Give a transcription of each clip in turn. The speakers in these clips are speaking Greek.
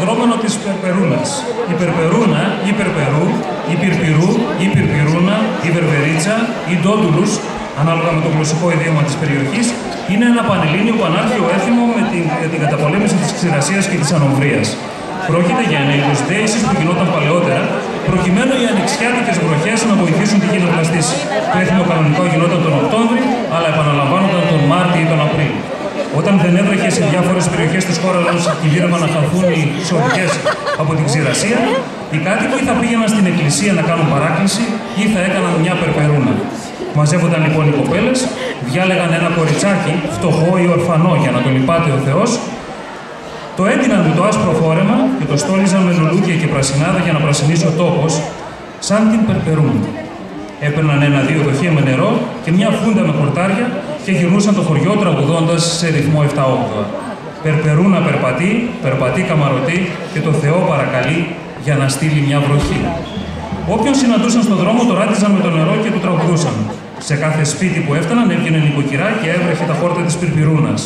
δρόμενο της Περπερούνας. Η Περπερούνα, η Περπερού, η Πυρπυρού, η Πυρπυρούνα, η Βερβερίτσα, η Ντόντουλους, ανάλογα με το γλωσσικό ιδίωμα της περιοχής, είναι ένα πανελλήνιο πανάρχιο έθιμο για την καταπολέμηση της ξηρασίας και της ανομβρίας. Πρόκειται για ένα είδος δέησης που γινόταν παλαιότερα, προκειμένου οι ανοιξιάτικες βροχές να βοηθήσουν τη γενοβλαστήση. Το έθιμο κανονικά γινόταν τον Οκτώβρη, αλλά επαναλαμβάνονταν τον Μάρτιο ή τον Απρίλιο. Όταν δεν έβρεχε σε διάφορες περιοχές της χώρας κινδύνευαν να χαθούν οι ξωτικές από την ξηρασία, οι κάτοικοι θα πήγαιναν στην εκκλησία να κάνουν παράκληση ή θα έκαναν μια περπερούνα. Μαζεύονταν λοιπόν οι κοπέλες, διάλεγαν ένα κοριτσάκι, φτωχό ή ορφανό για να το λυπάται ο Θεός, το έντυναν με το άσπρο φόρεμα και το στόλιζαν με λουλούδια και πρασινάδα για να πρασινίσει ο τόπος, σαν την Περπερούνα. Έπαιρναν ένα-δύο δοχεία με νερό και μια φούντα με χορτάρια και γυρνούσαν το χωριό τραγουδώντας σε ρυθμό 7-8. Περπερούνα περπατεί, περπατεί καμαρωτή και το Θεό παρακαλεί για να στείλει μια βροχή. Όποιον συναντούσαν στον δρόμο το ράτιζαν με το νερό και του τραγουδούσαν. Σε κάθε σπίτι που έφταναν έβγαινε νοικοκυρά και έβρεχε τα χόρτα της Πυρπυρούνας.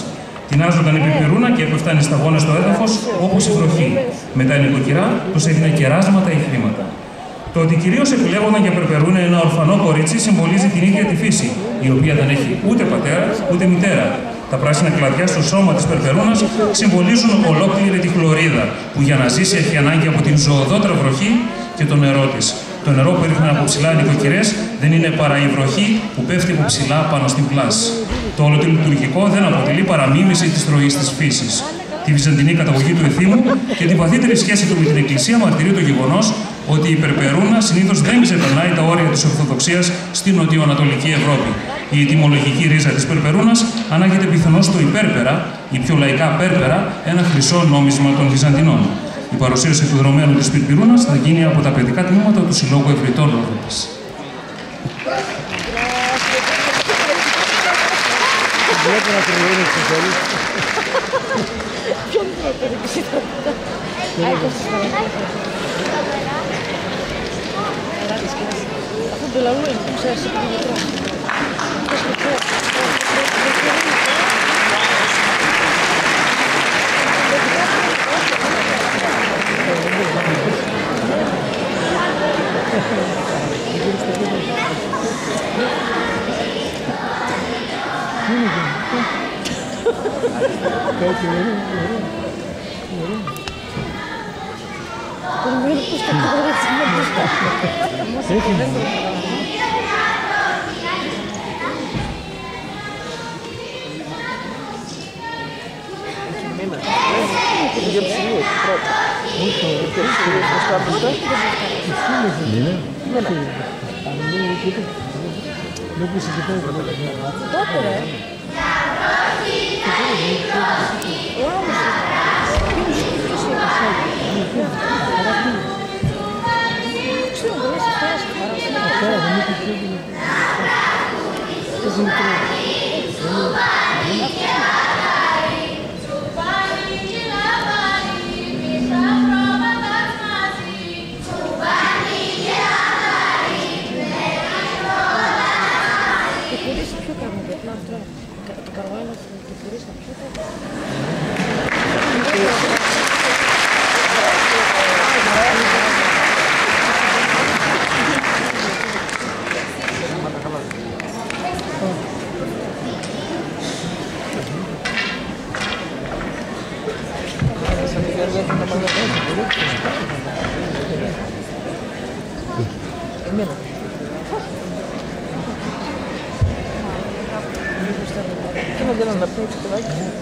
Τεινάζονταν η Πυρπυρούνα και έπεφταν οι σταγόνες στο έδαφος όπως η βροχή. Μετά η νοικοκυρά τους έδινε κεράσματα ή χρήματα. Το ότι κυρίως επιλέγονταν για Περπερούνα ένα ορφανό κορίτσι συμβολίζει την ίδια τη φύση, η οποία δεν έχει ούτε πατέρα ούτε μητέρα. Τα πράσινα κλαδιά στο σώμα της Περπερούνας συμβολίζουν ολόκληρη τη χλωρίδα, που για να ζήσει έχει ανάγκη από την ζωοδότρα βροχή και το νερό της. Το νερό που ρίχνουν από ψηλά οι νοικοκυρές δεν είναι παρά η βροχή που πέφτει από ψηλά πάνω στην πλάση. Το όλο το λειτουργικό δεν αποτελεί παρά μίμηση της ροής της φύσης. Τη βυζαντινή καταγωγή του εθήμου και την βαθύτερη σχέση του με την Εκκλησία μαρτυρεί το γεγονός ότι η Περπερούνα συνήθως δεν ξεπερνάει τα όρια της Ορθοδοξίας στην νοτιοανατολική Ευρώπη. Η ετυμολογική ρίζα της Περπερούνας ανάγεται πιθανώς στο υπέρπερα, ή πιο λαϊκά πέρπερα, ένα χρυσό νόμισμα των Βυζαντινών. Η παρουσίαση του δρομένου της Πυρπυρούνας θα γίνει από τα παιδικά τμήματα του Συλλόγου Ευρυτών Ρόδοπης. Αυτό το λαό είναι που ξέρεις από το γιατρό. Maria,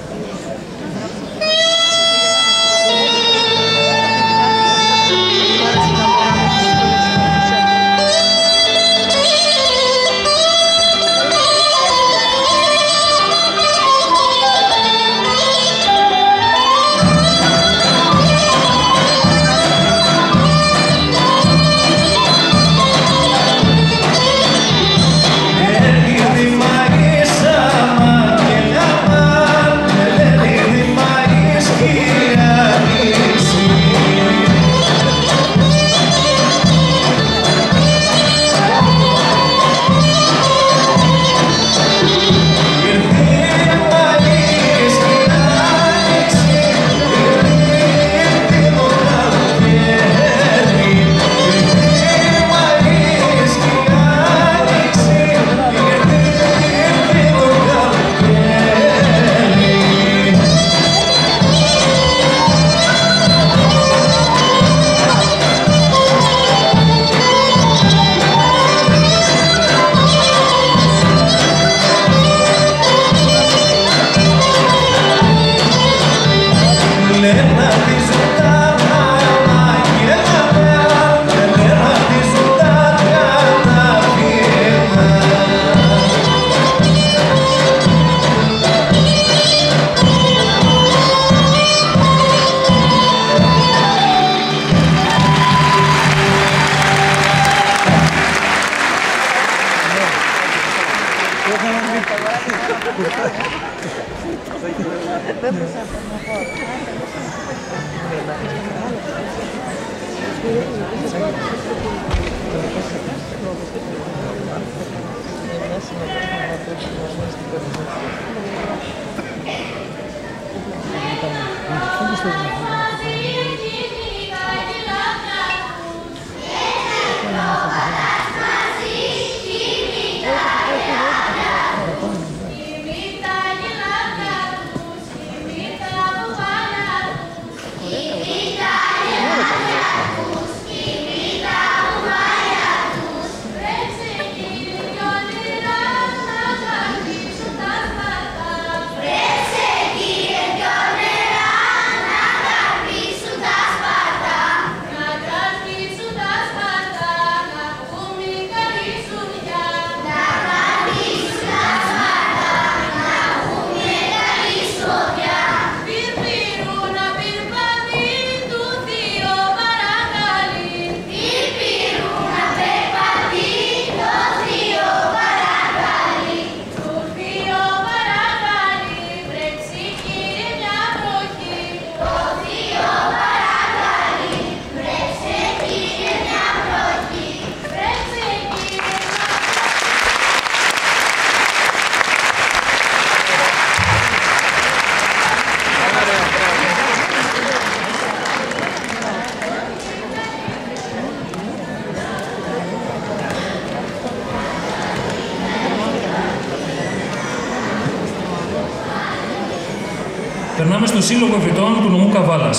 Περνάμε στο Σύλλογο Ευρυτών του νομού Καβάλας.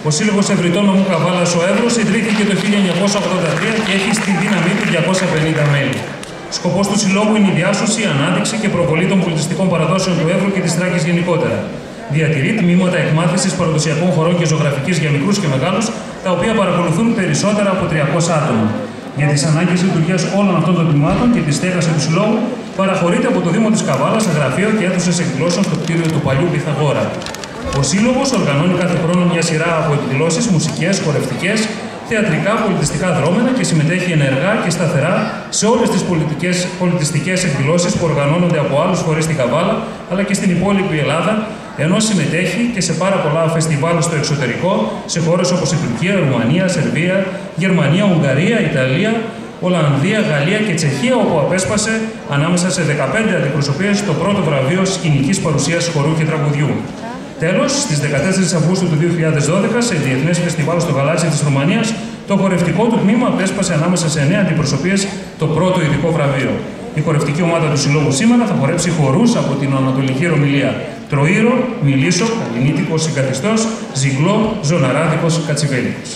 Ο Σύλλογος Ευρυτών νομού Καβάλας ο Εύρος ιδρύθηκε το 1983 και έχει στη δύναμή του 250 μέλη. Σκοπός του Συλλόγου είναι η διάσωση, η ανάδειξη και προβολή των πολιτιστικών παραδόσεων του Εύρου και της Θράκης γενικότερα. Διατηρεί τμήματα εκμάθησης παραδοσιακών χωρών και ζωγραφικής για μικρούς και μεγάλους, τα οποία παρακολουθούν περισσότερα από 300 άτομα. Για τις ανάγκες λειτουργίας όλων αυτών των τμήματων και τη στέγαση του Συλλόγου, παραχωρείται από το Δήμο της Καβάλας γραφείο και αίθουσες εκδηλώσεων στο κτίριο του παλιού Πυθαγόρα. Ο Σύλλογος οργανώνει κάθε χρόνο μια σειρά από εκδηλώσεις μουσικές, χορευτικές, θεατρικά, πολιτιστικά δρόμενα και συμμετέχει ενεργά και σταθερά σε όλες τις πολιτιστικές εκδηλώσεις που οργανώνονται από άλλους φορείς στην Καβάλα αλλά και στην υπόλοιπη Ελλάδα, ενώ συμμετέχει και σε πάρα πολλά φεστιβάλ στο εξωτερικό, σε χώρες όπως η Τουρκία, Ρουμανία, Σερβία, Γερμανία, Ουγγαρία, Ιταλία, Ολλανδία, Γαλλία και Τσεχία, όπου απέσπασε ανάμεσα σε 15 αντιπροσωπείες το πρώτο βραβείο σκηνικής παρουσίας χορού και τραγουδιού. Τέλος, στις 14 Αυγούστου του 2012, σε διεθνές φεστιβάλ στο Γαλάτσι της Ρουμανίας, το χορευτικό του τμήμα απέσπασε ανάμεσα σε 9 αντιπροσωπείες το πρώτο ειδικό βραβείο. Η χορευτική ομάδα του Συλλόγου σήμερα θα χορέψει χορούς από την Ανατολική Ρωμιλία. Τροήρο, Μιλίσο, Καλλινίτικος, Συγκαθιστός, Ζυγλό, Ζωναράδικος, Κατσιβέλικος.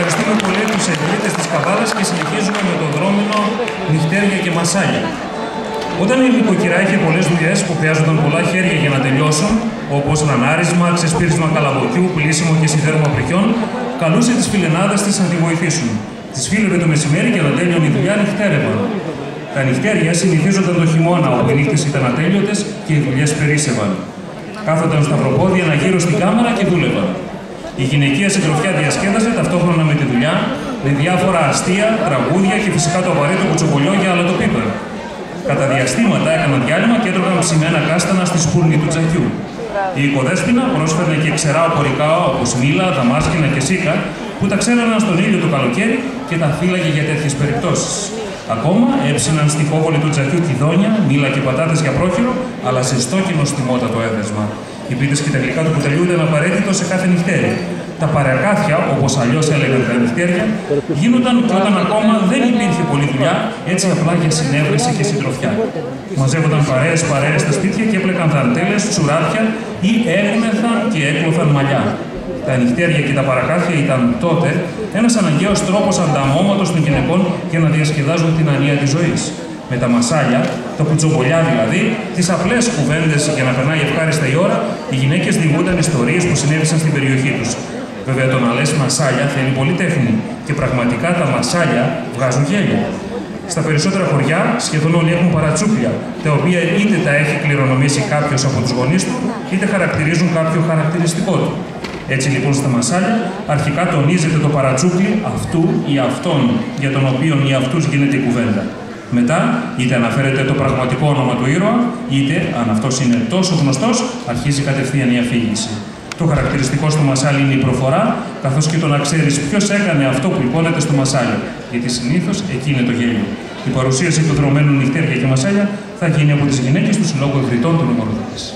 Ευχαριστούμε πολύ τους ιδρύτες της Καβάλας και συνεχίζουμε με το δρόμενο νυχτέρια και μασάλια. Όταν η νοικοκυρά είχε πολλές δουλειές που χρειάζονταν πολλά χέρια για να τελειώσουν, όπως νανάρισμα, ξεσπύρισμα καλαμποκιού, πλύσιμο και σιδέρμα πριχιών, καλούσε τις φιλενάδες της να τη βοηθήσουν. Τις φίλευε το μεσημέρι και όταν τέλειωνε η δουλειά νυχτέρευαν. Τα νυχτέρια συνηθίζονταν το χειμώνα, όπου οι νύχτες ήταν ατέλειωτες και οι δουλειές περίσσευαν. Κάθονταν σταυροπόδια γύρω στην κάμαρα και δούλευαν. Η γυναικεία συντροφιά διασκέδαζε ταυτόχρονα με τη δουλειά, με διάφορα αστεία, τραγούδια και φυσικά το απαραίτητο κουτσομπολιό για αλατοπίπερ. Κατά διαστήματα έκαναν διάλειμμα και έτρωγαν ψημένα κάστανα στη σπούρνη του τζακιού. Η οικοδέσποινα πρόσφερνε και ξερά οπορικά όπως μήλα, δαμάσκηνα και σίκα, που τα ξέραναν στον ήλιο το καλοκαίρι και τα φύλαγε για τέτοιες περιπτώσεις. Ακόμα έψιναν στη κόβολη του τζακιού κιδόνια, μήλα και πατάτες για πρόχειρο, αλλά σε στόκινο στιμότατο έδεσμα. Οι πίτες και τα γλυκά του κουταλιού ήταν απαραίτητο σε κάθε νυχτέρι. Τα παρακάθια, όπως αλλιώς έλεγαν τα νυχτέρια, γίνονταν και όταν ακόμα δεν υπήρχε πολλή δουλειά, έτσι απλά για συνέβρεση και συντροφιά. Μαζεύονταν παρέες στα σπίτια και έπλεκαν δαντέλες, τσουράπια ή έγμεθαν και έκλωθαν μαλλιά. Τα νυχτέρια και τα παρακάθια ήταν τότε ένας αναγκαίος τρόπος ανταμώματος των γυναικών για να διασκεδάζουν την ανία της ζωής. Με τα μασάλια, τα κουτσομπολιά δηλαδή, τις απλές κουβέντες για να περνάει ευχάριστα η ώρα, οι γυναίκες διηγούνταν ιστορίες που συνέβησαν στην περιοχή τους. Βέβαια, το να λες μασάλια θέλει πολύ τέχνη και πραγματικά τα μασάλια βγάζουν γέλιο. Στα περισσότερα χωριά σχεδόν όλοι έχουν παρατσούκλια, τα οποία είτε τα έχει κληρονομήσει κάποιος από τους γονείς του, είτε χαρακτηρίζουν κάποιο χαρακτηριστικό του. Έτσι λοιπόν στα μασάλια, αρχικά τονίζεται το παρατσούκλι αυτού ή αυτών για τον οποίο ή αυτούς γίνεται η κουβέντα. Μετά, είτε αναφέρεται το πραγματικό όνομα του ήρωα, είτε, αν αυτός είναι τόσο γνωστός, αρχίζει κατευθείαν η αφήγηση. Το χαρακτηριστικό στο μασάλι είναι η προφορά, καθώς και το να ξέρεις ποιος έκανε αυτό που υπόνεται στο μασάλι, γιατί συνήθως εκεί είναι το γέλιο. Η παρουσίαση του δρομένου νυχτέρια και μασάλια θα γίνει από τις γυναίκες του Συλλόγου Ιδρυτών του Νομοροδότης.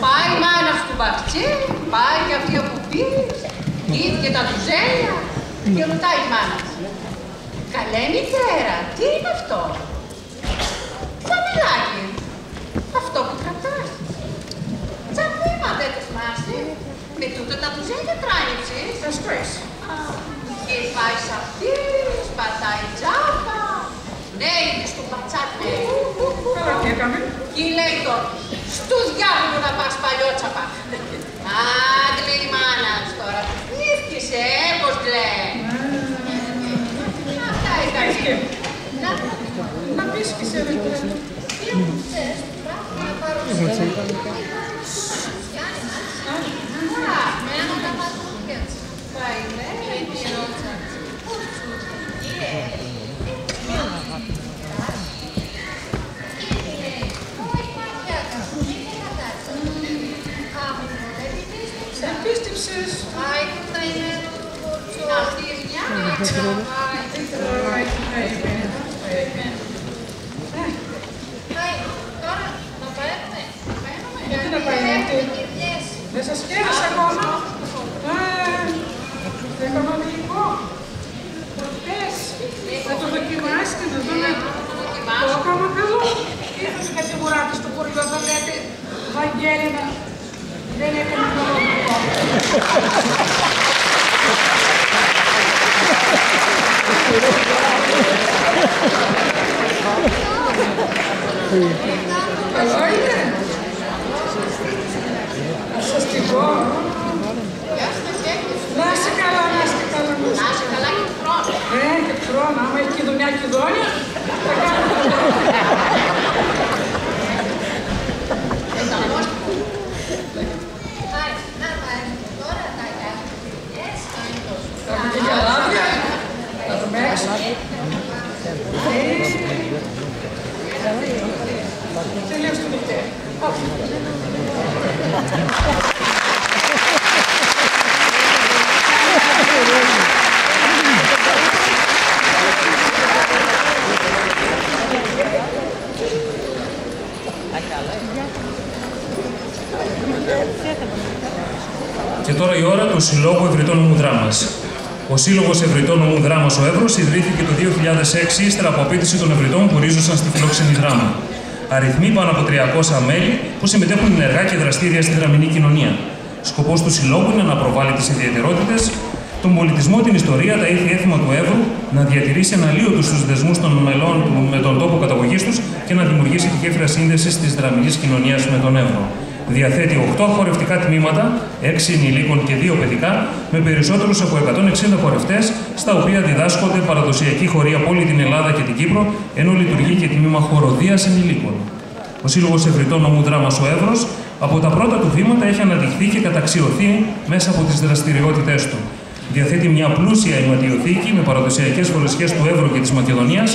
Πάει η μάνα του μπαχτσί, πάει και αυτή από πύρης, και τα τουζέλια και ρωτάει η μάνα. Καλέ μητέρα, τι είναι αυτό? Φαμιλάκι, αυτό που κρατάς. Τσαπίμα δεν το θυμάσαι. Με τούτα τα μπουζέλια τράνιψες. Θα σκόεις. Και πάει σ' αυτή, σπατάει τζάπα. Ναι, είναι στο πατσάτε. Καλά, τι έκαμε. Και λέει τώρα, στου διάβολου να πας παλιότσαπα. Άντε, λέει η μάνας τώρα, νύφκησε, πως λέει. Αυτά έκανε. Να πεις και σε δεν τώρα. Τι μου ξέρεις, πράγμα να πάρω Επίστεψες. Γιατί να πάει αυτή. Δεν σας κέρδισε ακόμα. Το οικονομικό. Προχτές. Να το δοκιμάσετε, να δούμε. Το έκανα καλό. Ήρθες κάτι μουράκι στο χωριό, θα λέτε, Βαγγέλινα, δεν έκανε οικονομικό. Καλό είναι. Να σας την πω. Να είσαι καλά, να είστε καλά. Να είσαι καλά και του χρόνου. Και του χρόνου, άμα έχει κηδονιά και δόνια, θα κάνουμε το χρόνο. Θα πει και αλάδια, θα το μέξω. Τελείως το νυχτέρι. Και τώρα η ώρα του Συλλόγου Ευρυτών Νομού Δράμας. Ο Σύλλογος Ευρυτών Νομού Δράμας ο Εύρος ιδρύθηκε το 2006 ύστερα από απέτηση των ευρυτών που ρίζωσαν στη φιλόξενη δράμα. Αριθμοί πάνω από 300 μέλη που συμμετέχουν ενεργά και δραστήρια στη δραμηνή κοινωνία. Σκοπός του Συλλόγου είναι να προβάλλει τις ιδιαιτερότητες, τον πολιτισμό, την ιστορία, τα ήθη έθιμα του Εύρου, να διατηρήσει αναλύωτους τους δεσμούς των μελών του με τον τόπο καταγωγής τους και να δημιουργήσει τη γέφυρα σύνδεσης της δραμηνής κοινωνίας με τον Εύρο. Διαθέτει 8 χορευτικά τμήματα, 6 ενηλίκων και 2 παιδικά, με περισσότερους από 160 χορευτές, στα οποία διδάσκονται παραδοσιακή χοροί από όλη την Ελλάδα και την Κύπρο, ενώ λειτουργεί και τμήμα χοροδίας ενηλίκων. Ο Σύλλογος Ευρυτών Νομού Δράμας ο Εύρος, από τα πρώτα του βήματα, έχει αναδειχθεί και καταξιωθεί μέσα από τις δραστηριότητές του. Διαθέτει μια πλούσια αιματιοθήκη με παραδοσιακές φορεσιές του Εύρου και της Μακεδονίας,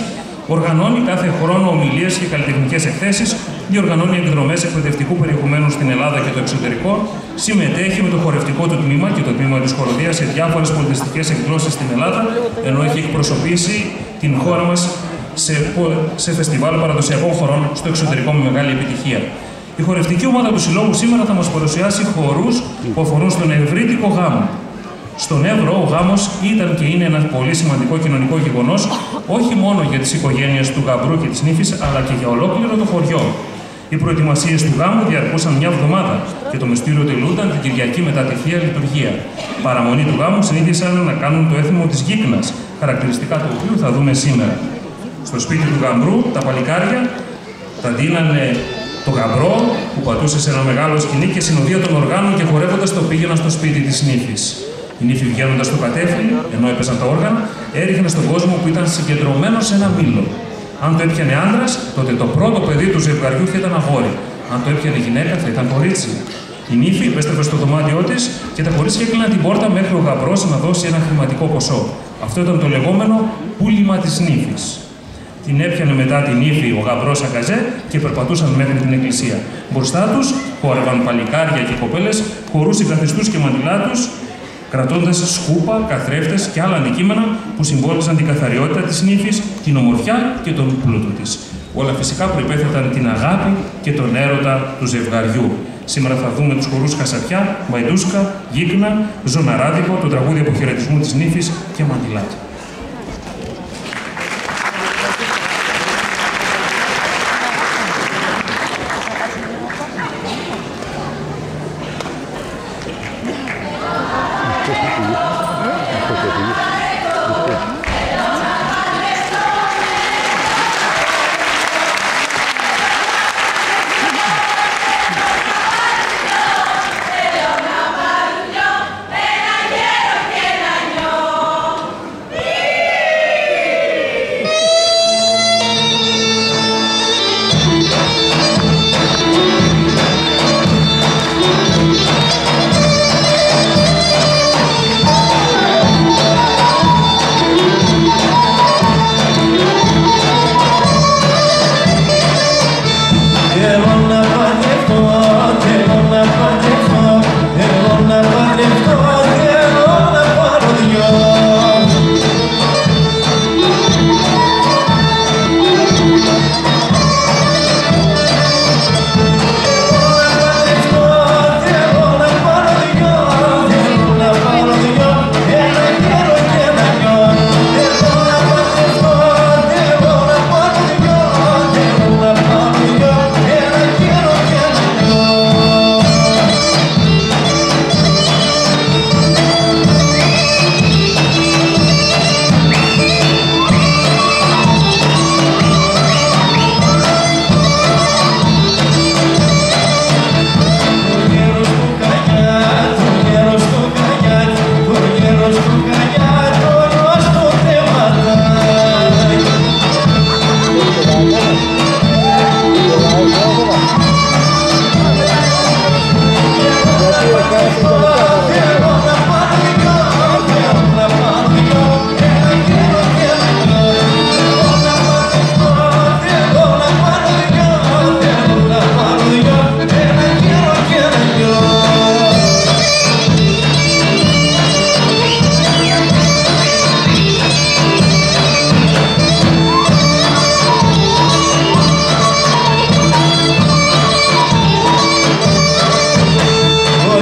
οργανώνει κάθε χρόνο ομιλίες και καλλιτεχνικές εκθέσεις, διοργανώνει εκδρομές εκπαιδευτικού περιεχομένου στην Ελλάδα και το εξωτερικό, συμμετέχει με το χορευτικό του τμήμα και το τμήμα της χοροδίας σε διάφορες πολιτιστικές εκδηλώσεις στην Ελλάδα, ενώ έχει εκπροσωπήσει την χώρα μας σε φεστιβάλ παραδοσιακών χωρών στο εξωτερικό με μεγάλη επιτυχία. Η χορευτική ομάδα του Συλλόγου σήμερα θα μας παρουσιάσει χορούς που αφορούν στον ευρύτικο γάμο. Στον Εύρο, ο γάμος ήταν και είναι ένα πολύ σημαντικό κοινωνικό γεγονός, όχι μόνο για τις οικογένειες του γαμπρού και της νύφης, αλλά και για ολόκληρο το χωριό. Οι προετοιμασίες του γάμου διαρκούσαν μια εβδομάδα και το μυστήριο τελούνταν την Κυριακή μετά τη Θεία Λειτουργία. Παραμονή του γάμου συνήθισαν να κάνουν το έθιμο της γύκνας, χαρακτηριστικά του οποίου θα δούμε σήμερα. Στο σπίτι του γαμπρού, τα παλικάρια θα δίνανε το γαμπρό που πατούσε σε ένα μεγάλο σκηνή και συνοδεία των οργάνων και χορεύοντας το πήγαιναν στο σπίτι της νύφης. Η νύφη βγαίνοντας στο κατέφλι, ενώ έπαιζαν τα όργανα, έριχνε στον κόσμο που ήταν συγκεντρωμένο σε ένα μήλο. Αν το έπιανε άντρας, τότε το πρώτο παιδί του ζευγαριού θα ήταν αγόρι. Αν το έπιανε γυναίκα, θα ήταν κορίτσι. Η νύφη επέστρεφε στο δωμάτιό της και τα κορίτσια έκλειναν την πόρτα μέχρι ο γαμπρός να δώσει ένα χρηματικό ποσό. Αυτό ήταν το λεγόμενο πούλημα της νύφης. Την έπιανε μετά την νύφη ο γαμπρός αγκαζέ και περπατούσαν μέχρι την εκκλησία. Μπροστά τους χόρευαν παλικάρια και κοπέλες, χορούς συγκαθιστούς και μαντιλάτους, κρατώντας σκούπα, καθρέφτες και άλλα αντικείμενα που συμβόλιζαν την καθαριότητα της νύφης, την ομορφιά και τον πλούτο της. Όλα φυσικά προϋπέθεταν την αγάπη και τον έρωτα του ζευγαριού. Σήμερα θα δούμε τους χορούς Κασαπιά, Μπαϊντούσκα, Γύκνα, Ζωναράδικο, το τραγούδι αποχαιρετισμού της νύφης και Μαντιλάκι. Το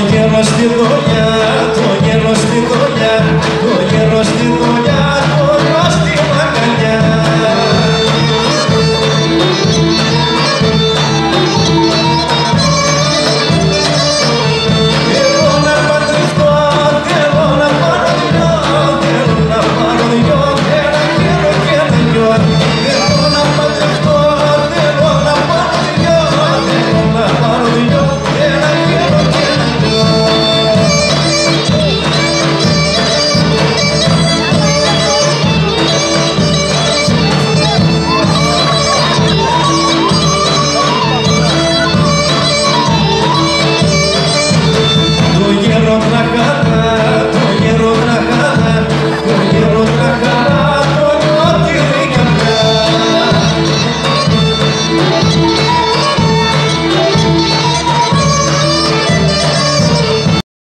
γέρο στη δουλειά, το γέρο στη δουλειά, το γέρο στη δουλειά.